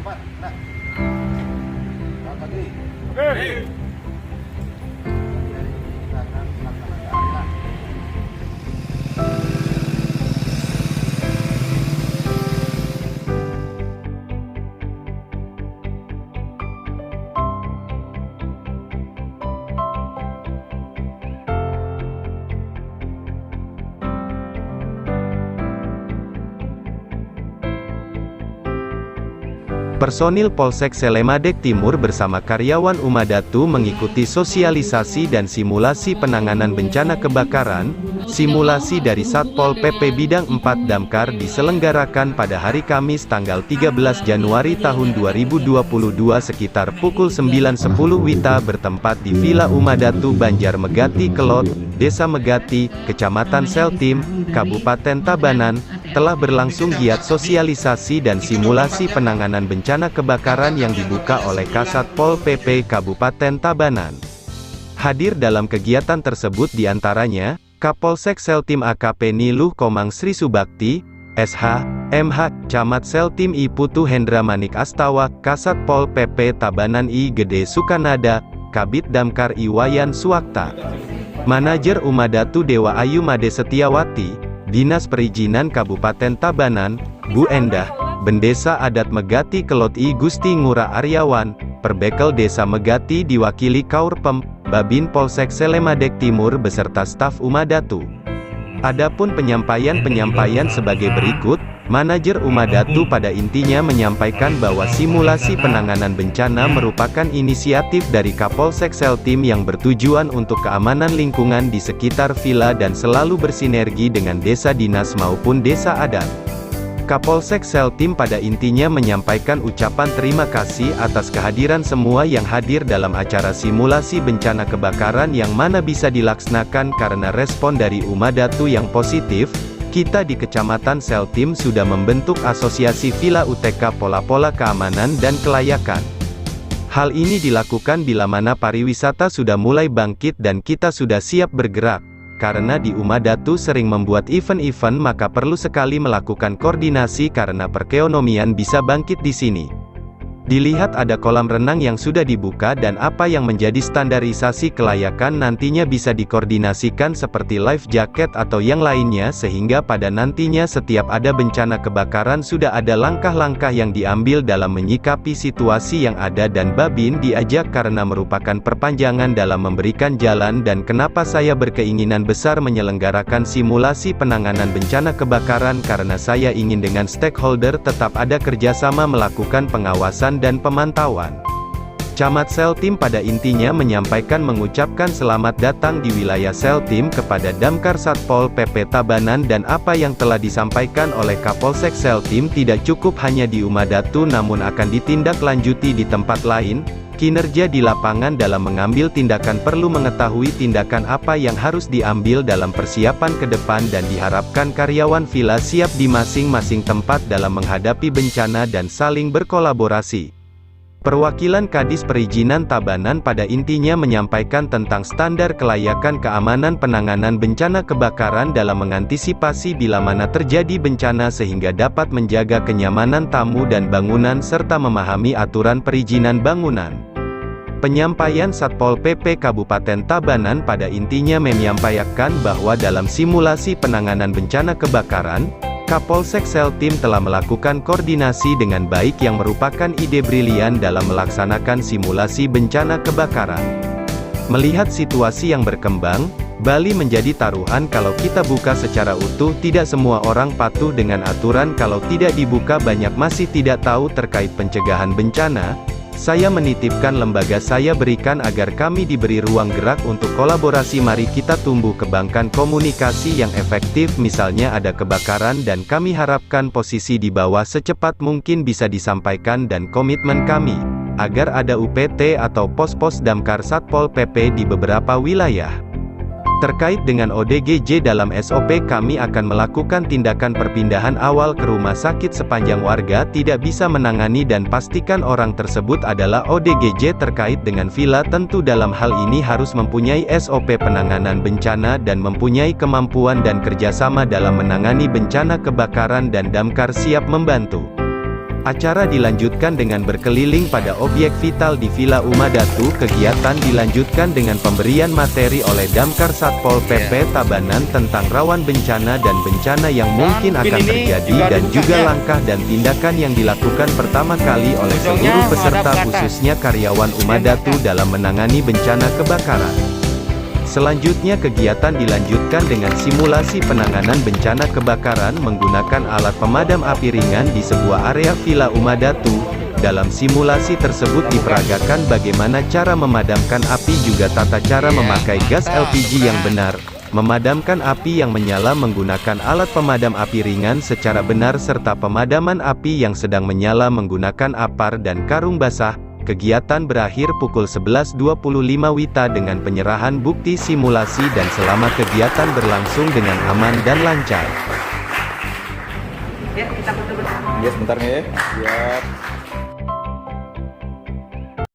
Cepat, nak. Selamat pagi. Kita akan melaksanakan, nak. Personil Polsek Selemadeg Timur bersama karyawan Umadatu mengikuti sosialisasi dan simulasi penanganan bencana kebakaran. Simulasi dari Satpol PP Bidang 4 Damkar diselenggarakan pada hari Kamis tanggal 13 Januari tahun 2022 sekitar pukul 9.10 WITA bertempat di Villa Umadatu Banjar Megati Kelot, Desa Megati, Kecamatan Seltim, Kabupaten Tabanan. Telah berlangsung giat sosialisasi dan simulasi penanganan bencana kebakaran yang dibuka oleh Kasat Pol PP Kabupaten Tabanan. Hadir dalam kegiatan tersebut diantaranya, Kapolsek Seltim AKP Niluh Komang Sri Subakti, SH, MH, Camat Seltim I Putu Hendra Manik Astawa, Kasat Pol PP Tabanan I Gede Sukanada, Kabid Damkar I Wayan Suwakta, Manajer Umadatu Dewa Ayu Made Setiawati, Dinas Perizinan Kabupaten Tabanan, Bu Endah, Bendesa Adat Megati Kelot I Gusti Ngura Aryawan, Perbekel Desa Megati diwakili Kaurpem, Babin Polsek Selemadeg Timur beserta staf Umadatu. Adapun penyampaian sebagai berikut, Manajer Umadatu pada intinya menyampaikan bahwa simulasi penanganan bencana merupakan inisiatif dari Kapolsek Seltim yang bertujuan untuk keamanan lingkungan di sekitar villa dan selalu bersinergi dengan desa dinas maupun desa adat. Kapolsek Seltim pada intinya menyampaikan ucapan terima kasih atas kehadiran semua yang hadir dalam acara simulasi bencana kebakaran yang mana bisa dilaksanakan karena respon dari Umadatu yang positif. Kita di Kecamatan Seltim sudah membentuk asosiasi Villa UTK Pola-Pola Keamanan dan Kelayakan. Hal ini dilakukan bila mana pariwisata sudah mulai bangkit dan kita sudah siap bergerak. Karena di Umadatu sering membuat event-event maka perlu sekali melakukan koordinasi karena perekonomian bisa bangkit di sini. Dilihat ada kolam renang yang sudah dibuka dan apa yang menjadi standarisasi kelayakan nantinya bisa dikoordinasikan seperti life jacket atau yang lainnya sehingga pada nantinya setiap ada bencana kebakaran sudah ada langkah-langkah yang diambil dalam menyikapi situasi yang ada dan Babin diajak karena merupakan perpanjangan dalam memberikan jalan dan kenapa saya berkeinginan besar menyelenggarakan simulasi penanganan bencana kebakaran karena saya ingin dengan stakeholder tetap ada kerjasama melakukan pengawasan dan pemantauan. Camat Seltim pada intinya mengucapkan selamat datang di wilayah Seltim kepada Damkar Satpol PP Tabanan dan apa yang telah disampaikan oleh Kapolsek Seltim tidak cukup hanya di Umadatu namun akan ditindaklanjuti di tempat lain. Kinerja di lapangan dalam mengambil tindakan perlu mengetahui tindakan apa yang harus diambil dalam persiapan ke depan dan diharapkan karyawan villa siap di masing-masing tempat dalam menghadapi bencana dan saling berkolaborasi. Perwakilan Kadis Perizinan Tabanan pada intinya menyampaikan tentang standar kelayakan keamanan penanganan bencana kebakaran dalam mengantisipasi bila mana terjadi bencana sehingga dapat menjaga kenyamanan tamu dan bangunan serta memahami aturan perizinan bangunan. Penyampaian Satpol PP Kabupaten Tabanan pada intinya menyampaikan bahwa dalam simulasi penanganan bencana kebakaran, Kapolsek Seltim telah melakukan koordinasi dengan baik yang merupakan ide brilian dalam melaksanakan simulasi bencana kebakaran. Melihat situasi yang berkembang, Bali menjadi taruhan kalau kita buka secara utuh tidak semua orang patuh dengan aturan kalau tidak dibuka banyak masih tidak tahu terkait pencegahan bencana. Saya menitipkan lembaga saya berikan agar kami diberi ruang gerak untuk kolaborasi mari kita tumbuh kembangkan komunikasi yang efektif misalnya ada kebakaran dan kami harapkan posisi di bawah secepat mungkin bisa disampaikan dan komitmen kami, agar ada UPT atau pos-pos Damkar Satpol PP di beberapa wilayah. Terkait dengan ODGJ dalam SOP kami akan melakukan tindakan perpindahan awal ke rumah sakit sepanjang warga tidak bisa menangani dan pastikan orang tersebut adalah ODGJ terkait dengan villa tentu dalam hal ini harus mempunyai SOP penanganan bencana dan mempunyai kemampuan dan kerjasama dalam menangani bencana kebakaran dan Damkar siap membantu. Acara dilanjutkan dengan berkeliling pada objek vital di Villa Umadatu. Kegiatan dilanjutkan dengan pemberian materi oleh Damkar Satpol PP Tabanan tentang rawan bencana dan bencana yang mungkin akan terjadi, dan juga langkah dan tindakan yang dilakukan pertama kali oleh seluruh peserta, khususnya karyawan Umadatu dalam menangani bencana kebakaran. Selanjutnya kegiatan dilanjutkan dengan simulasi penanganan bencana kebakaran menggunakan alat pemadam api ringan di sebuah area Villa Umadatu. Dalam simulasi tersebut diperagakan bagaimana cara memadamkan api, juga tata cara memakai gas LPG yang benar, memadamkan api yang menyala menggunakan alat pemadam api ringan secara benar, serta pemadaman api yang sedang menyala menggunakan apar dan karung basah. Kegiatan berakhir pukul 11.25 WITA dengan penyerahan bukti simulasi, dan selama kegiatan berlangsung dengan aman dan lancar. Ya, kita foto bersama. Ya, sebentar ya. Siap.